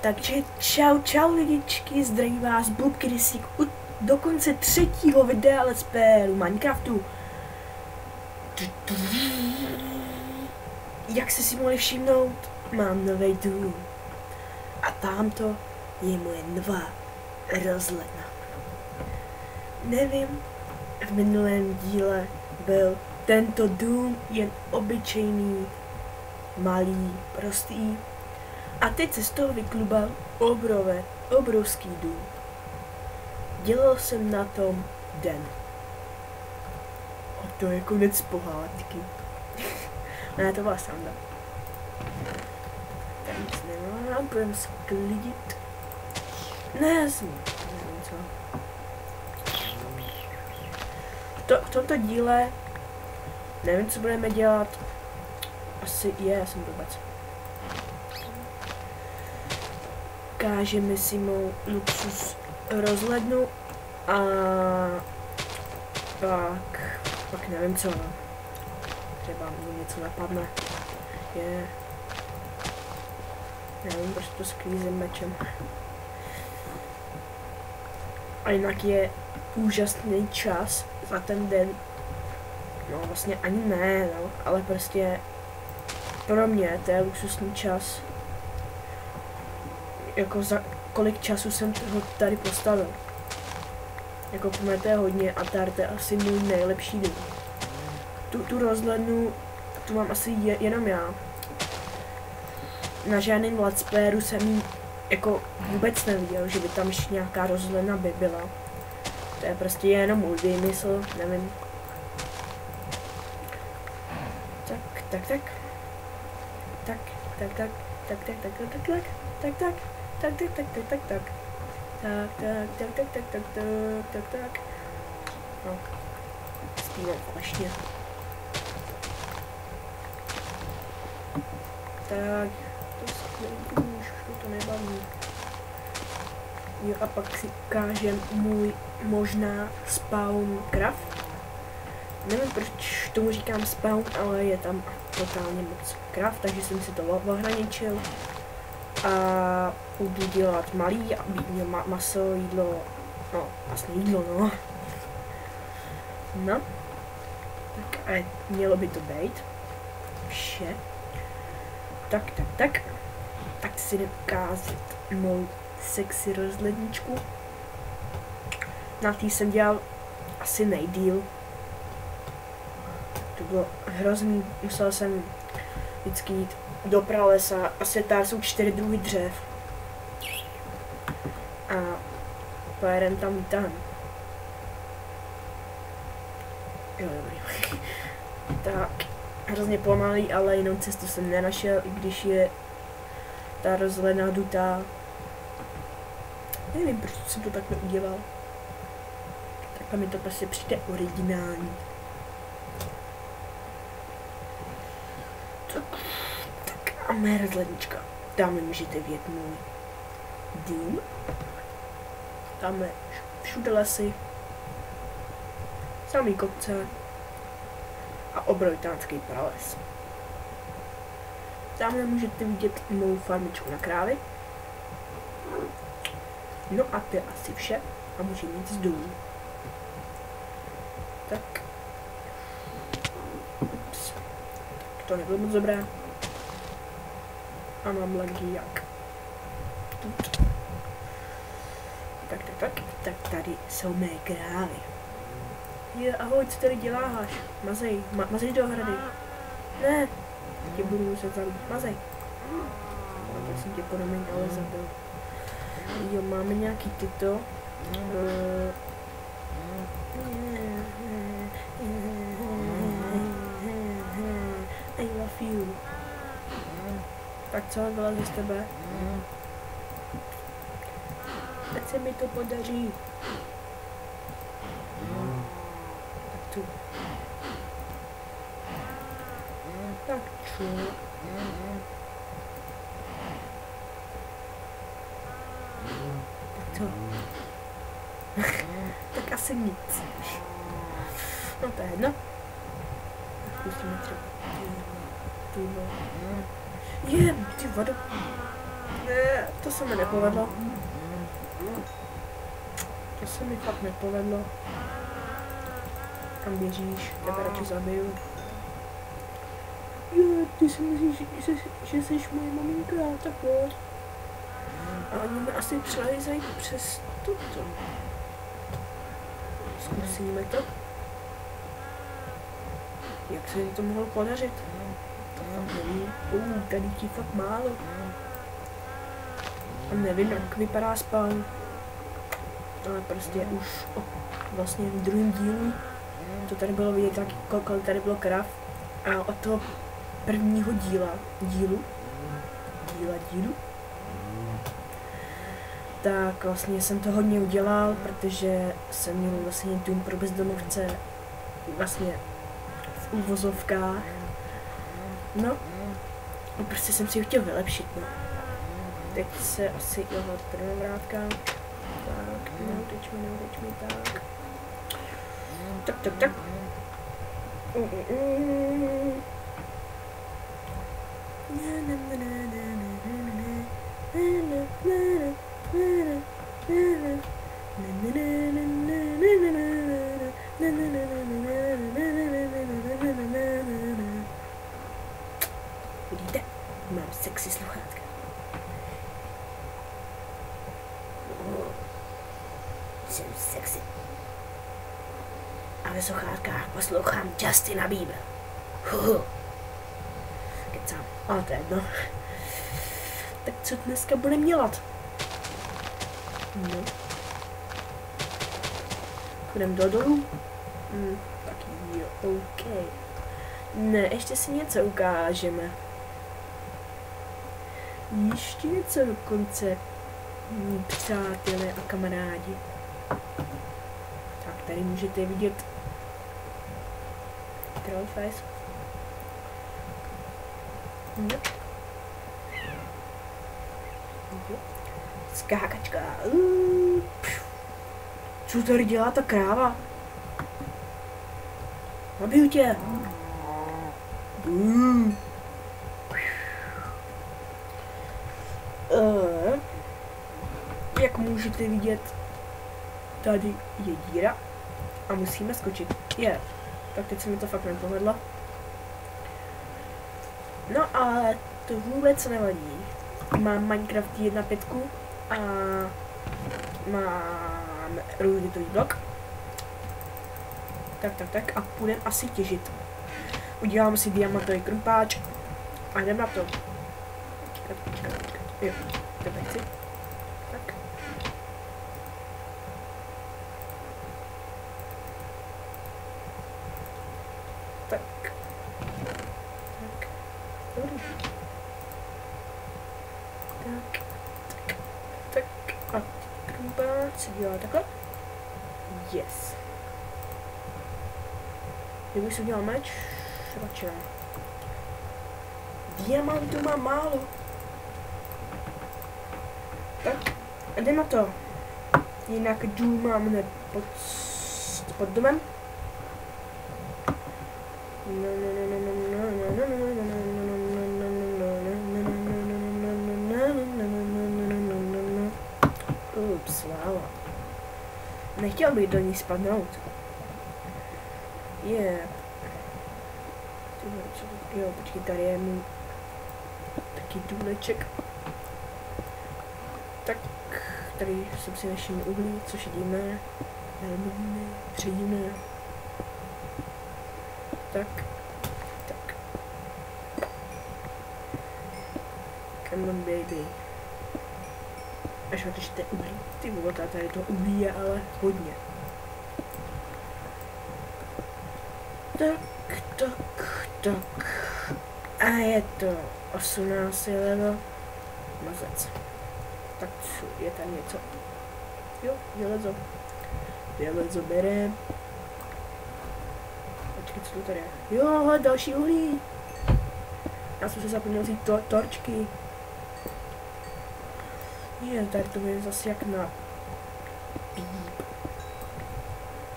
Takže čau lidičky, zdraví vás Blubky Rysík u dokonce 3. videa Let's Playu Minecraftu. Jak jste si mohli všimnout, mám nový dům. A tamto je moje nová rozhledna. Nevím, v minulém díle byl tento dům jen obyčejný, malý, prostý. A teď se z toho vyklubal obrovský dům. Dělal jsem na tom den. A to je konec pohádky. Ne, to byla sranda. Tady nic nemám, budeme sklidit. Nevím co. V tomto díle nevím, co budeme dělat. Asi já jsem blbec. Kážeme si mou luxus rozhlednu a pak nevím co. Třeba mě něco napadne. Nevím, proč to sklízím mečem. A jinak je úžasný čas za ten den. No vlastně ani ne, no, ale prostě pro mě to je luxusní čas. Jako za kolik času jsem ho tady postavil. Jako pro mě to je hodně a tady to je asi můj nejlepší den. Tu rozhlednu, tu mám asi jenom já. Na žádném let's playeru jsem jí jako vůbec neviděl, že by tam ještě nějaká rozhledna by byla. To je prostě jenom můj výmysl, nevím. Tak. No. Zpívám falešně. Tak, to sklidím, už to nebaví. Jo, a pak si ukážem můj možná spawn craft. Nevím, proč tomu říkám spawn, ale je tam totálně moc craft, takže jsem si to ohraničil. A budu dělat malý, aby měl maso, jídlo, no, vlastně jídlo, no. No. Tak a mělo by to být vše. Tak si jdem ukázat mou sexy rozhledničku. Na tý jsem dělal asi nejdýl. To bylo hrozný, musel jsem vždycky jít do pralesa a světár jsou 4 druhy dřev. A pojedem tam výtahem. Jo, dobrý. Tak, hrozně pomalý, ale jinou cestu jsem nenašel, i když je ta rozhledna dutá. Nevím, proč jsem to takhle udělal. Takhle mi to prostě přijde originální. Tak a moje rozhlednička. Tam můžete vidět můj dům. Tam je všude lesy. Samý kopce. A obrovitánský prales. Tamhle můžete vidět mou farmičku na krávy. No a to je asi vše. A můžeme jít z dům. Tak. Ups. To nebylo moc dobré. A mám laggy jak. Tak tady jsou mé krávy. Je, ahoj, co tady děláš? Mazej do hrady. Ne, tě budu muset zabít. Mazej. No, tak jsem tě promiň, ale zabil. Jo, máme nějaký tyto. I love you. Tak co, vylezi z tebe? Ať se mi to podaří. Tak tu. Tak čo? Tak co? Tak asi nic. No to je jedno. Pustíme třeba tuhle. Je, ty vado. Ne, to se mi nepovedlo. To se mi fakt nepovedlo. Kam běžíš? Tebe radši zabiju. Jo, ty si myslíš, že jsi moje maminka, tak jo. A oni mi asi přelejzají přes toto. Zkusíme to. Jak se jim to mohlo podařit? To fakt nevím. Tady ti fakt málo. A nevím, jak vypadá spawn. Ale prostě už vlastně v druhém dílu to tady bylo vidět, jak kolik tady bylo krav. A od toho prvního dílu, tak vlastně jsem to hodně udělal, protože jsem měl vlastně dům pro bezdomovce vlastně v uvozovkách. No, prostě jsem si ho chtěl vylepšit, no. Teď se asi, jo, první vrátka. Tak, neuteč mi, tak. Tak. Vidíte? Mám sexy sluchátka. Jsem sexy. A ve sluchátkách poslouchám Justina Biebera. Kecám, ale to je jedno. Tak co dneska budeme dělat? No. Půjdeme do dolů? Tak jo, OK. Ne, ještě si něco ukážeme. Ještě něco dokonce, přátelé a kamarádi. Tak tady můžete vidět Trollface. No. Skákačka. Co tady dělá ta kráva? Zabiju tě. Jak můžete vidět, tady je díra a musíme skočit. Tak teď se mi to fakt nepovedlo. No ale to vůbec nevadí. Mám Minecraft 1.5 a mám ruditový blok. Tak a půjdeme asi těžit. Udělám si diamantový krumpáč a jdem na to. Jo, tebe chci. Tak. Dobrý. Tak. A krumpáč se dělá takhle. Yes. Kdybych si udělal meč, radši ne. Diamantu mám málo. Tak, jdem na to. Jinak důl mám hned pod domem. Ups, láva. Nechtěl bych do ní spadnout. Jo, počkej, tady je můj taky důleček. Tak, tady jsem si našel uhlí, což je divné, velmi předivné. Tak. Come on, baby. Až otržte uhlí. Ty vole, tady to uhlí je ale hodně. Tak. A je to 18 level. Mazec. Tak je tam něco. Jo, železo bere. Počkej, co to tady je? Jo, další uhlí. Já jsem se zapomněl vzít torčky. Tady to je zase jak na píp.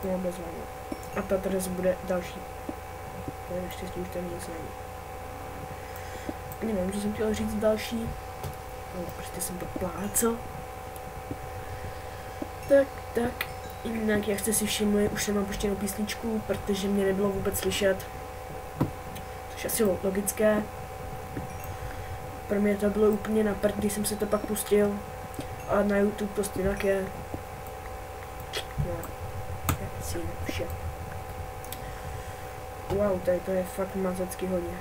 No, bez vámi. A ta dres bude další. To je naštěstí už tam nic není. Nevím, že jsem chtěl říct další. prostě jsem to plácel. Tak. Jinak, jak jste si všimli, už jsem mám puštěnou písničku, protože mě nebylo vůbec slyšet. Což je asi logické. Pro mě to bylo úplně na prd, když jsem se to pak pustil. A na YouTube to stejnak je. No, já si vše. Wow, tady to je fakt mazecky hodně.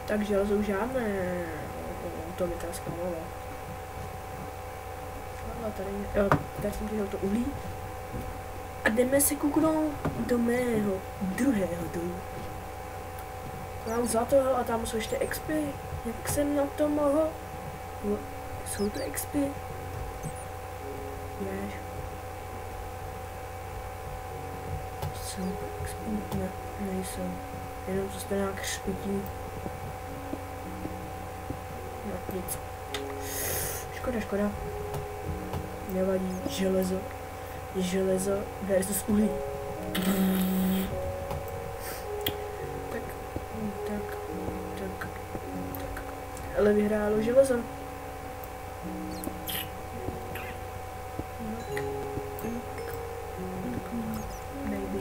Tak železo žádné. To mi teda zklamalo. Tady jsem dělal to uhlí. A jdeme se kouknout do mého druhého dolu. Mám zlato a tam jsou ještě expy. Jak jsem na to mohl? Jsou to expy? Jež. Jsou to expy? Ne, nejsou. Jenom co jste nějak špití. No, nic. Škoda. Nevadí, železo versus uhlí. Tak. Ale vyhrálo železo. Maybe.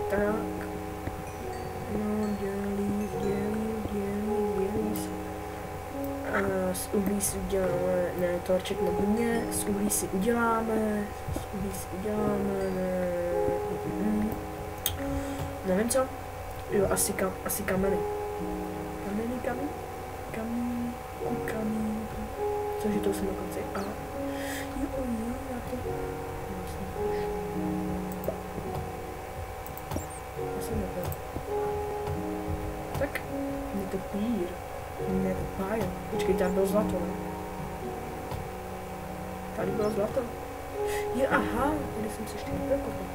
Tak. No, dělí. Z uhlí si uděláme, ne, torček na dně, z uhlí si uděláme, nevím co, jo, asi kameny. Kameny, cože to jsem na konci, aha, jo, já to, asi nebyl. Tak, je to pír. Ne, to páje. Počkej, tady bylo zlato, ne? Tady bylo zlato. Je, aha, tady jsem se ještě neprokopal.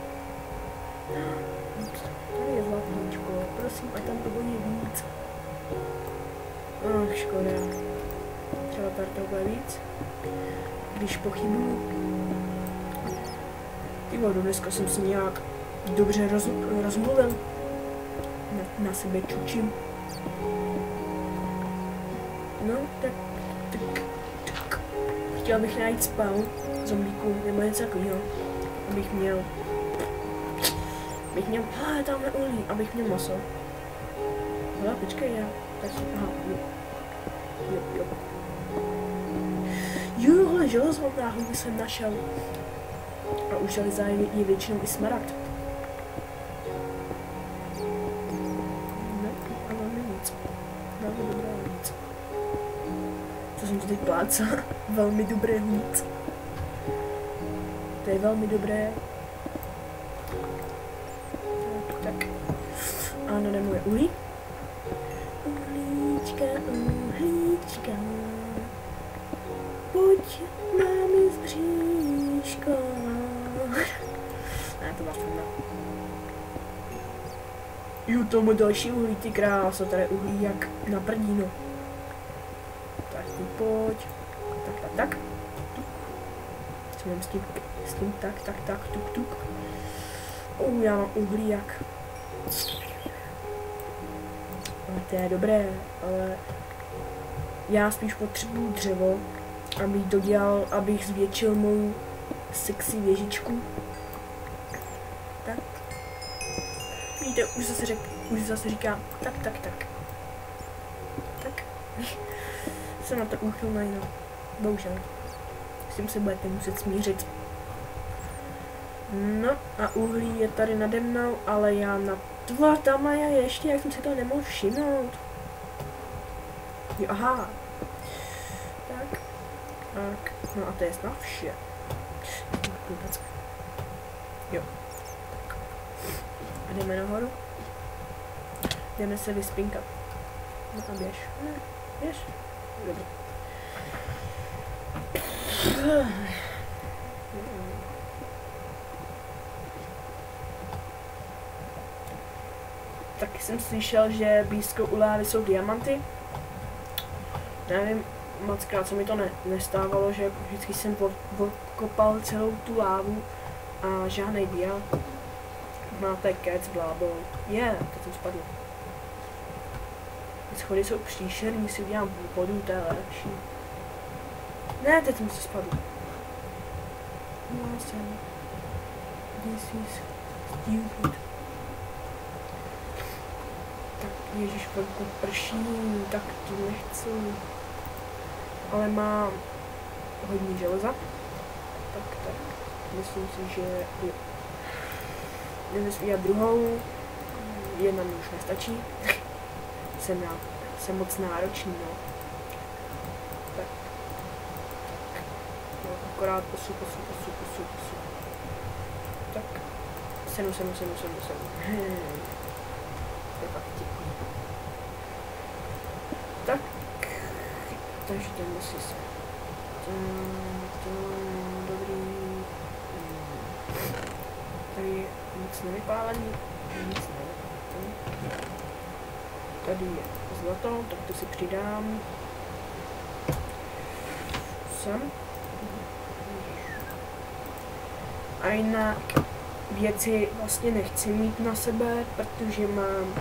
Tady je zlatíčko, prosím, ať tam to bude víc. Ach, škoda. Třeba tady to bude víc. Když pochybuju. Ty vodu, dneska jsem si nějak dobře rozmluvil. Na sebe čučím. No, tak. Chtěla bych najít spawn zombíků, nebo něco takového, abych měl, tamhle uhlí, abych měl maso. Hele, počkej, já, tak si, aha, jo. Jo, hele, železo náhodou jsem našel. A už železa je většinou i smaragd. No, ale nic. Velmi dobré nic. Co jsem to teď plácal? Velmi dobré nic. To je velmi dobré. Tak. A nade mnou je uhlí. Uhlíčka. Pojď, mámi z bříška. Ne, to vlastně ne. Jo, tomu další uhlí, ty kráso, tady je uhlí jak na prdínu. Tak ty pojď. Tak. S tím tak, tuk. Já mám uhlí jak. Ale to je dobré, ale já spíš potřebuju dřevo, abych dodělal, abych zvětšil mou sexy věžičku. Tak. Víte, už zase říkám, tak. Tak. Jsem na to úchylnej, no. Bohužel. S tím se budete muset smířit. No a uhlí je tady nade mnou, ale já na dva tam a já ještě, jak jsem si to nemohl všimnout. Jo, aha. Tak. No a to je snad vše. Jo. Tak. A jdeme nahoru. Jdeme se vyspinkat. No a běž. Běž. Dobře. Taky jsem slyšel, že blízko u lávy jsou diamanty. nevím, mockrát se mi to nestávalo, že vždycky jsem odkopal celou tu lávu a žádnej dia. Máte kec, blábol. Teď jsem spadl. Ty schody jsou příšerní, si udělám vodu, to je lepší. Ne, teď jsem se spadl. This is stupid. Tak ježiš, velkou prší, tak to nechci. Ale mám hodně železa. Tak. Myslím si, že jdeme udělat druhou. Jedna mi už nestačí. Jsem moc náročný, no. Tak. No, akorát posu. Tak. Senu. To je fakt vtipný. Tak. Takže jdeme si se. Dobrý. Tady je nic nevypálený. Tady je zlato, tak to si přidám. Sem. A jinak věci vlastně nechci mít na sebe, protože mám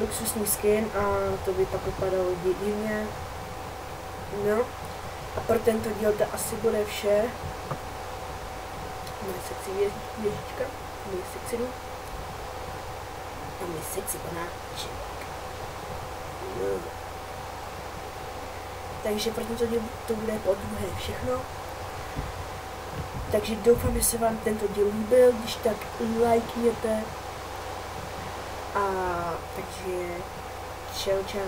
luxusní skin a to by pak vypadalo divně. No. A pro tento díl to asi bude vše. Moje sexy věžička, můj sexy dům. A můj sexy panáček. No. Takže pro tento díl to bude po druhé všechno. Takže doufám, že se vám tento díl líbil, když tak lajkněte. A takže čau.